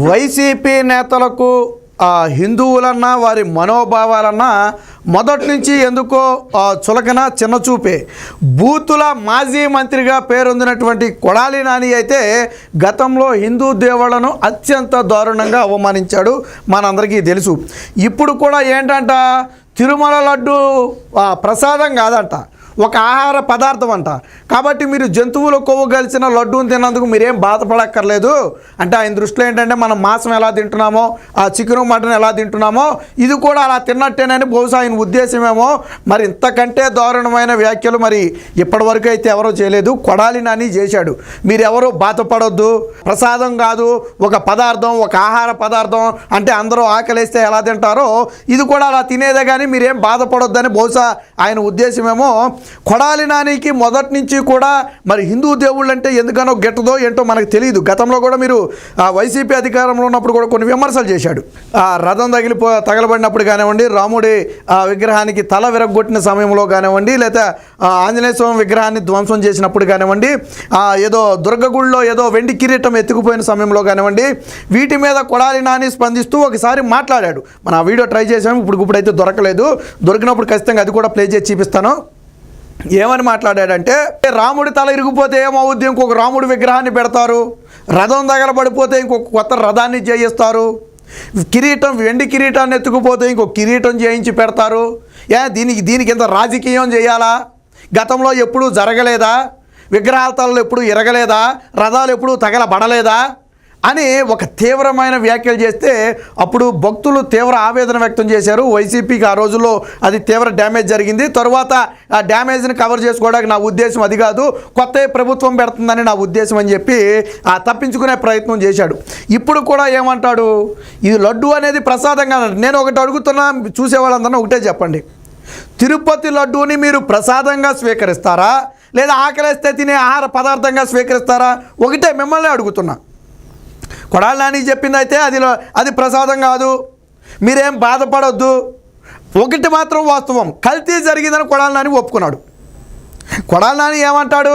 YCP నేతలకు హిందువులన్నా వారి మనోభావాలన్నా మొదటి నుంచి ఎందుకో చులకన చిన్నచూపే. బూతుల మాజీ మంత్రిగా పేరొందినటువంటి కొడాలి నాని అయితే గతంలో హిందూ దేవుళ్లను అత్యంత దారుణంగా అవమానించాడు, మనందరికీ తెలుసు. ఇప్పుడు కూడా ఏంటంట, తిరుమల లడ్డు ప్రసాదం కాదంట, ఒక ఆహార పదార్థం అంట. కాబట్టి మీరు జంతువుల కొవ్వు కలిసిన లడ్డూని తిన్నందుకు మీరేం బాధపడక్కర్లేదు అంటే ఆయన దృష్టిలో ఏంటంటే మనం మాంసం ఎలా తింటున్నామో, ఆ చికెను మటన్ ఎలా తింటున్నామో ఇది కూడా అలా తిన్నట్టేనని బహుశా ఆయన ఉద్దేశమేమో. మరి ఇంతకంటే దారుణమైన వ్యాఖ్యలు మరి ఇప్పటివరకు అయితే ఎవరో చేయలేదు, కొడాలి నాని చేశాడు. మీరెవరూ బాధపడొద్దు, ప్రసాదం కాదు ఒక పదార్థం, ఒక ఆహార పదార్థం అంటే అందరూ ఆకలిస్తే ఎలా తింటారో ఇది కూడా అలా తినేదే, కానీ మీరేం బాధపడొద్దని బహుశా ఆయన ఉద్దేశమేమో. కొడాలి నానికి మొదటి నుంచి కూడా మరి హిందూ దేవుళ్ళు అంటే ఎందుకనో గెట్టదో ఏంటో మనకు తెలియదు. గతంలో కూడా మీరు వైసీపీ అధికారంలో ఉన్నప్పుడు కూడా కొన్ని విమర్శలు చేశాడు. రథం తగలబడినప్పుడు కానివ్వండి, రాముడి విగ్రహానికి తల విరగొట్టిన సమయంలో కానివ్వండి, లేదా ఆంజనేయ స్వామి విగ్రహాన్ని ధ్వంసం చేసినప్పుడు కానివ్వండి, ఏదో దుర్గగుడిలో ఏదో వెండి కిరీటం ఎత్తుకుపోయిన సమయంలో కానివ్వండి, వీటి మీద కొడాలి నాని స్పందిస్తూ ఒకసారి మాట్లాడాడు. మనం ఆ వీడియో ట్రై చేసాము, ఇప్పుడైతే దొరకలేదు. దొరికినప్పుడు ఖచ్చితంగా అది కూడా ప్లే చేసి చూపిస్తాను. ఏమని మాట్లాడాడంటే, రాముడి తల ఇరిగిపోతే ఏమవుద్ది, ఇంకొక రాముడి విగ్రహాన్ని పెడతారు, రథం తగలబడిపోతే ఇంకొక కొత్త రథాన్ని చేయిస్తారు, కిరీటం వెండి కిరీటాన్ని ఎత్తుకుపోతే ఇంకొక కిరీటం చేయించి పెడతారు. దీనికి ఇంత రాజకీయం చేయాలా? గతంలో ఎప్పుడూ జరగలేదా? విగ్రహాల తలలు ఎప్పుడు ఇరగలేదా? రథాలు ఎప్పుడు తగలబడలేదా అని ఒక తీవ్రమైన వ్యాఖ్యలు చేస్తే అప్పుడు భక్తులు తీవ్ర ఆవేదన వ్యక్తం చేశారు. వైసీపీకి ఆ రోజుల్లో అది తీవ్ర డ్యామేజ్ జరిగింది. తర్వాత ఆ డ్యామేజ్ని కవర్ చేసుకోవడానికి నా ఉద్దేశం అది కాదు, కొత్త ప్రభుత్వం పెడుతుందని నా ఉద్దేశం అని చెప్పి తప్పించుకునే ప్రయత్నం చేశాడు. ఇప్పుడు కూడా ఏమంటాడు, ఇది లడ్డు అనేది ప్రసాదం కాదండి. నేను ఒకటి అడుగుతున్నా, చూసేవాళ్ళందరినీ ఒకటే చెప్పండి, తిరుపతి లడ్డూని మీరు ప్రసాదంగా స్వీకరిస్తారా లేదా ఆకలిస్తే తినే ఆహార పదార్థంగా స్వీకరిస్తారా? ఒకటే మిమ్మల్ని అడుగుతున్నా. కొడాలి నాని చెప్పింది అయితే అది ప్రసాదం కాదు, మీరేం బాధపడొద్దు. ఒకటి మాత్రం వాస్తవం, కల్తీ జరిగిందని కొడాలి నాని ఒప్పుకున్నాడు. కొడాలి నాని ఏమంటాడు,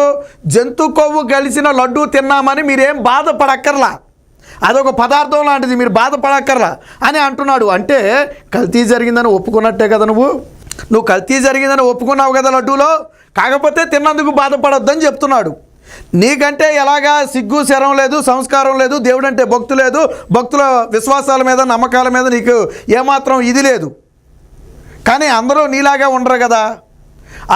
జంతు కొవ్వు కలిసిన లడ్డూ తిన్నామని మీరేం బాధపడక్కర్లా, అదొక పదార్థం లాంటిది, మీరు బాధపడక్కర్లా అని అంటున్నాడు. అంటే కల్తీ జరిగిందని ఒప్పుకున్నట్టే కదా, నువ్వు కల్తీ జరిగిందని ఒప్పుకున్నావు కదా లడ్డూలో, కాకపోతే తిన్నందుకు బాధపడొద్దని చెప్తున్నాడు. నీకంటే ఎలాగా సిగ్గు శరం లేదు, సంస్కారం లేదు, దేవుడు అంటే భక్తి లేదు, భక్తుల విశ్వాసాల మీద నమ్మకాల మీద నీకు ఏమాత్రం ఇది లేదు. కానీ అందరూ నీలాగా ఉండరు కదా.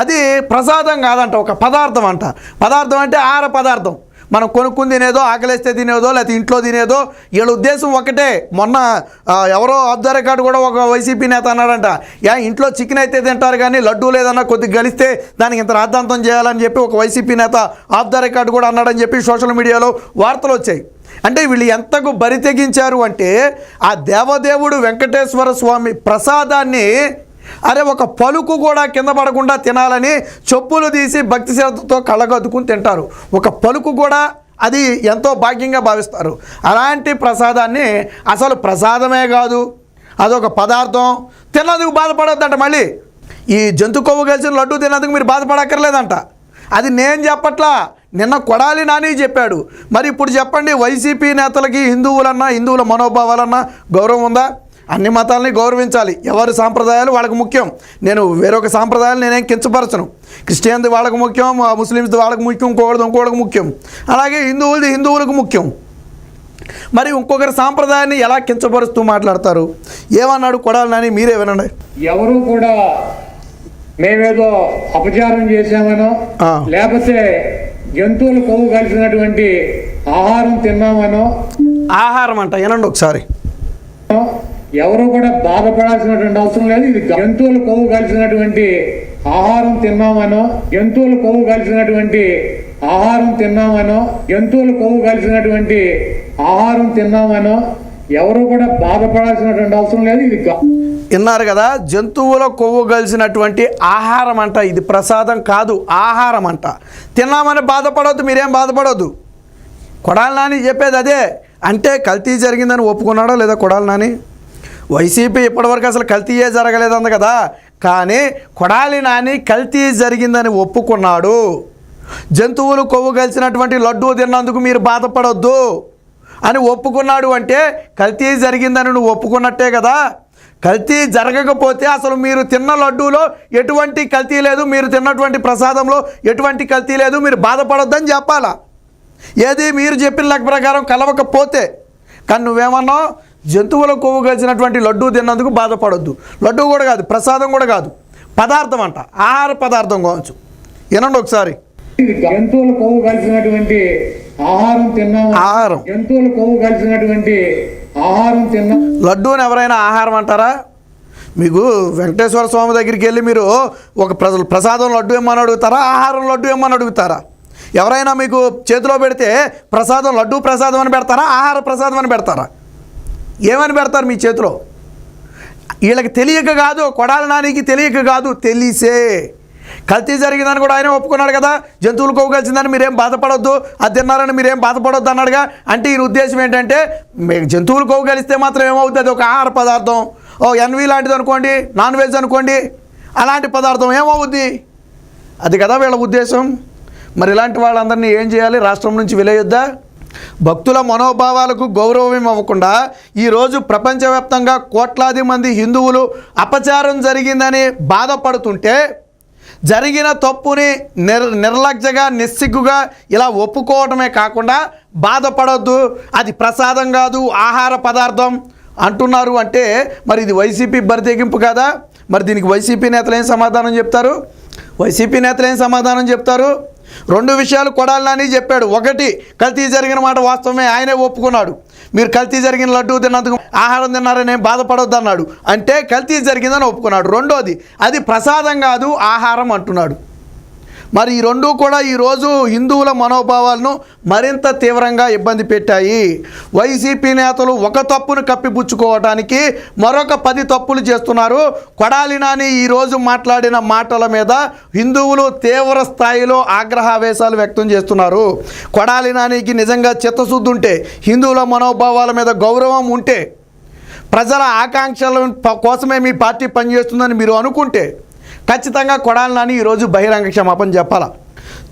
అది ప్రసాదం కాదంట, ఒక పదార్థం అంట. పదార్థం అంటే ఆహార పదార్థం, మనం కొనుక్కుని తినేదో, ఆకలిస్తే తినేదో, లేకపోతే ఇంట్లో తినేదో. వీళ్ళ ఉద్దేశం ఒకటే. మొన్న ఎవరో ఆఫ్ ద రికార్డ్ కూడా ఒక వైసీపీ నేత అన్నాడంట, ఇంట్లో చికెన్ అయితే తింటారు కానీ లడ్డూ లేదన్నా కొద్దిగా గలిస్తే దానికి ఇంత రాద్ధాంతం చేయాలని చెప్పి ఒక వైసీపీ నేత ఆఫ్ ద రికార్డ్ కూడా అన్నాడని చెప్పి సోషల్ మీడియాలో వార్తలు వచ్చాయి. అంటే వీళ్ళు ఎంతకు బరి తెగించారు అంటే, ఆ దేవదేవుడు వెంకటేశ్వర స్వామి ప్రసాదాన్ని ఒక పలుకు కూడా కింద పడకుండా తినాలని చెప్పులు తీసి భక్తి శ్రద్ధతో కళ్ళగద్దుకుని తింటారు. ఒక పలుకు కూడా అది ఎంతో భాగ్యంగా భావిస్తారు. అలాంటి ప్రసాదాన్ని అసలు ప్రసాదమే కాదు, అదొక పదార్థం, తిన్నందుకు బాధపడొద్దంట. మళ్ళీ ఈ జంతు కొవ్వు కలిసిన లడ్డు తిన్నందుకు మీరు బాధపడక్కర్లేదంట. అది నేను చెప్పట్లా, నిన్న కొడాలి నాని చెప్పాడు. మరి ఇప్పుడు చెప్పండి, వైసీపీ నేతలకి హిందువుల మనోభావాలన్నా గౌరవం ఉందా? అన్ని మతాలని గౌరవించాలి, ఎవరి సాంప్రదాయాలు వాళ్ళకు ముఖ్యం. నేను వేరొక సాంప్రదాయాలు నేనేం కించపరచను. క్రిస్టియన్ది వాళ్ళకు ముఖ్యం, ముస్లిమ్స్ది వాళ్ళకు ముఖ్యం, ఇంకోటిది ముఖ్యం. అలాగే హిందువులకు ముఖ్యం. మరి ఇంకొకరి సాంప్రదాయాన్ని ఎలా కించపరుస్తూ మాట్లాడతారు? ఏమన్నాడు కొడాలి నాని, మీరే వినండి. ఎవరు కూడా మేమేదో అపచారం చేశామనో, లేకపోతే జంతువులు కొవ్వు కలిసినటువంటి ఆహారం తిన్నామనో, ఆహారం అంట వినండి ఒకసారి, ఎవరు కూడా బాధపడాల్సినటువంటి అవసరం లేదు. ఇది జంతువులు కొవ్వు కలిసినటువంటి ఆహారం తిన్నామనో, జంతువులు కొవ్వు కలిసినటువంటి ఆహారం తిన్నామనో, జంతువులు కొవ్వు కలిసినటువంటి ఆహారం తిన్నామనో ఎవరు కూడా బాధపడాల్సినటువంటి అవసరం లేదు. ఇది విన్నారు కదా, జంతువుల కొవ్వు కలిసినటువంటి ఆహారం అంట, ఇది ప్రసాదం కాదు, ఆహారం అంట. తిన్నామని బాధపడవద్దు, మీరేం బాధపడవద్దు. కొడాలి నాని చెప్పేది అదే. అంటే కల్తీ జరిగిందని ఒప్పుకున్నాడా లేదా కొడాలి నాని? వైసీపీ ఇప్పటివరకు అసలు కల్తీయే జరగలేదంది కదా, కానీ కొడాలి నాని కల్తీ జరిగిందని ఒప్పుకున్నాడు. జంతువులు కొవ్వు కలిసినటువంటి లడ్డూ తిన్నందుకు మీరు బాధపడొద్దు, అని ఒప్పుకున్నాడు అంటే కల్తీ జరిగిందని నువ్వు ఒప్పుకున్నట్టే కదా. కల్తీ జరగకపోతే అసలు మీరు తిన్న లడ్డూలో ఎటువంటి కల్తీ లేదు, మీరు తిన్నటువంటి ప్రసాదంలో ఎటువంటి కల్తీ లేదు, మీరు బాధపడొద్దని చెప్పాలా. ఏది మీరు చెప్పిన లెక్క ప్రకారం కలవకపోతే. కానీ నువ్వేమన్నావు, జంతువుల కొవ్వు కలిసినటువంటి లడ్డూ తిన్నందుకు బాధపడొద్దు. లడ్డూ కూడా కాదు, ప్రసాదం కూడా కాదు, పదార్థం అంట, ఆహార పదార్థం కావచ్చు. వినండి ఒకసారి. ఇది జంతువుల కొవ్వు కలిసినటువంటి ఆహారం తిన్నాము. ఆహారం, జంతువుల కొవ్వు కలిసినటువంటి ఆహారం తిన్నాం. లడ్డూని ఎవరైనా ఆహారం అంటారా? మీకు వెంకటేశ్వర స్వామి దగ్గరికి వెళ్ళి మీరు ఒక ప్రసాదం లడ్డు ఏమని అడుగుతారా, ఆహారం లడ్డు ఏమని అడుగుతారా? ఎవరైనా మీకు చేతిలో పెడితే ప్రసాదం లడ్డు ప్రసాదం అని పెడతారా, ఆహార ప్రసాదం అని పెడతారా? ఏమని పెడతారు మీ చేతిలో? వీళ్ళకి తెలియక కాదు, కొడాలి నానికి తెలియక కాదు, తెలిసే. కల్తీ జరిగిందని కూడా ఆయన ఒప్పుకున్నాడు కదా. జంతువులు కొవ్వు కలిసిందని మీరేం బాధపడొద్దు, అది తిన్నారని మీరేం బాధపడొద్దు అన్నాడుగా. అంటే ఈయన ఉద్దేశం ఏంటంటే జంతువులు కొవ్వు కలిస్తే మాత్రం ఏమవుతుంది, అది ఒక ఆహార పదార్థం. ఎన్వి లాంటిది అనుకోండి, నాన్ వెజ్ అనుకోండి, అలాంటి పదార్థం ఏమవుద్ది, అది కదా వీళ్ళ ఉద్దేశం. మరి ఇలాంటి వాళ్ళందరినీ ఏం చేయాలి? రాష్ట్రం నుంచి వెలేయొద్దా? భక్తుల మనోభావాలకు గౌరవం ఇవ్వకుండా ఈరోజు ప్రపంచవ్యాప్తంగా కోట్లాది మంది హిందువులు అపచారం జరిగిందని బాధపడుతుంటే, జరిగిన తప్పుని నిర్లజ్జగా నిస్సిగ్గుగా ఇలా ఒప్పుకోవడమే కాకుండా బాధపడొద్దు, అది ప్రసాదం కాదు ఆహార పదార్థం అంటున్నారు అంటే మరి ఇది వైసీపీ బరితెగింపు కదా. మరి దీనికి వైసీపీ నేతలు ఏం సమాధానం చెప్తారు? వైసీపీ నేతలు ఏం సమాధానం చెప్తారు? రెండు విషయాలు కొడాలి నాని చెప్పాడు. ఒకటి, కల్తీ జరిగిన మాట వాస్తవమే, ఆయనే ఒప్పుకున్నాడు. మీరు కల్తీ జరిగిన లడ్డూ తిన్నందుకు ఆహారం తిన్నారని బాధపడొద్దు అన్నాడు, అంటే కల్తీ జరిగిందని ఒప్పుకున్నాడు. రెండోది, అది ప్రసాదం కాదు ఆహారం అంటున్నాడు. మరి ఈ రెండూ కూడా ఈరోజు హిందువుల మనోభావాలను మరింత తీవ్రంగా ఇబ్బంది పెట్టాయి. వైసీపీ నేతలు ఒక తప్పును కప్పిపుచ్చుకోవడానికి మరొక 10 తప్పులు చేస్తున్నారు. కొడాలి నాని ఈరోజు మాట్లాడిన మాటల మీద హిందువులు తీవ్ర స్థాయిలో ఆగ్రహావేశాలు వ్యక్తం చేస్తున్నారు. కొడాలి నానికి నిజంగా చిత్తశుద్ధి ఉంటే, హిందువుల మనోభావాల మీద గౌరవం ఉంటే, ప్రజల ఆకాంక్షల కోసమే మీ పార్టీ పనిచేస్తుందని మీరు అనుకుంటే ఖచ్చితంగా కొడాలి నాని ఈరోజు బహిరంగ క్షమాపణ చెప్పాలా.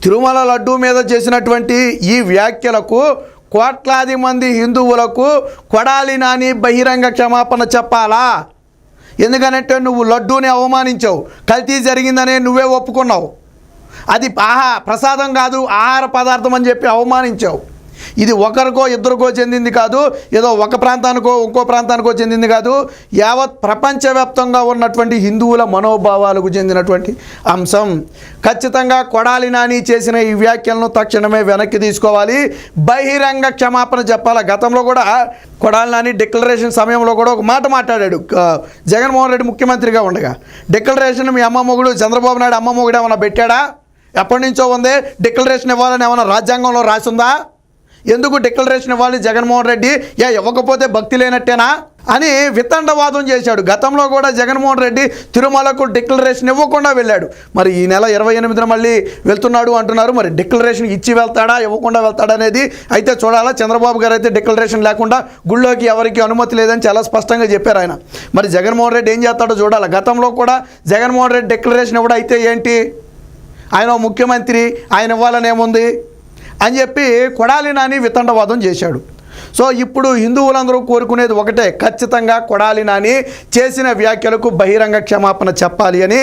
తిరుమల లడ్డూ మీద చేసినటువంటి ఈ వ్యాఖ్యలకు కోట్లాది మంది హిందువులకు కొడాలి నాని బహిరంగ క్షమాపణ చెప్పాలా. ఎందుకనంటే నువ్వు లడ్డూని అవమానించావు, కల్తీ జరిగిందనే నువ్వే ఒప్పుకున్నావు, అది ప్రసాదం కాదు ఆహార పదార్థం అని చెప్పి అవమానించావు. ఇది ఒకరికో ఇద్దరికో చెందింది కాదు, ఏదో ఒక ప్రాంతానికో ఇంకో ప్రాంతానికో చెందింది కాదు, యావత్ ప్రపంచవ్యాప్తంగా ఉన్నటువంటి హిందువుల మనోభావాలకు చెందినటువంటి అంశం. ఖచ్చితంగా కొడాలి నాని చేసిన ఈ వ్యాఖ్యలను తక్షణమే వెనక్కి తీసుకోవాలి, బహిరంగ క్షమాపణ చెప్పాలి. గతంలో కూడా కొడాలి నాని డిక్లరేషన్ సమయంలో కూడా ఒక మాట మాట్లాడాడు. జగన్మోహన్ రెడ్డి ముఖ్యమంత్రిగా ఉండగా డిక్లరేషన్ మీ అమ్మ మొగుడు చంద్రబాబు నాయుడు అమ్మ మొగుడు ఏమన్నా పెట్టాడా? ఎప్పటి నుంచో ఉంది. డిక్లరేషన్ ఇవ్వాలని ఏమన్నా రాజ్యాంగంలో రాసిందా? ఎందుకు డిక్లరేషన్ ఇవ్వాలి జగన్మోహన్ రెడ్డి? ఇవ్వకపోతే భక్తి లేనట్టేనా అని వితండవాదం చేశాడు. గతంలో కూడా జగన్మోహన్ రెడ్డి తిరుమలకు డిక్లరేషన్ ఇవ్వకుండా వెళ్ళాడు. మరి ఈ నెల 28న మళ్ళీ వెళ్తున్నాడు అంటున్నారు. మరి డిక్లరేషన్ ఇచ్చి వెళ్తాడా ఇవ్వకుండా వెళ్తాడా అనేది అయితే చూడాలా. చంద్రబాబు గారు అయితే డిక్లరేషన్ లేకుండా గుళ్ళోకి ఎవరికి అనుమతి లేదని చాలా స్పష్టంగా చెప్పారు ఆయన. మరి జగన్మోహన్ రెడ్డి ఏం చేస్తాడో చూడాలి. గతంలో కూడా జగన్మోహన్ రెడ్డి డిక్లరేషన్ ఇవ్వడం అయితే ఏంటి, ఆయన ముఖ్యమంత్రి, ఆయన ఇవ్వాలని ఏముంది అని చెప్పి కొడాలి నాని వితండవాదం చేశాడు. సో ఇప్పుడు హిందువులందరూ కోరుకునేది ఒకటే, ఖచ్చితంగా కొడాలి నాని చేసిన వ్యాఖ్యలకు బహిరంగ క్షమాపణ చెప్పాలి అని.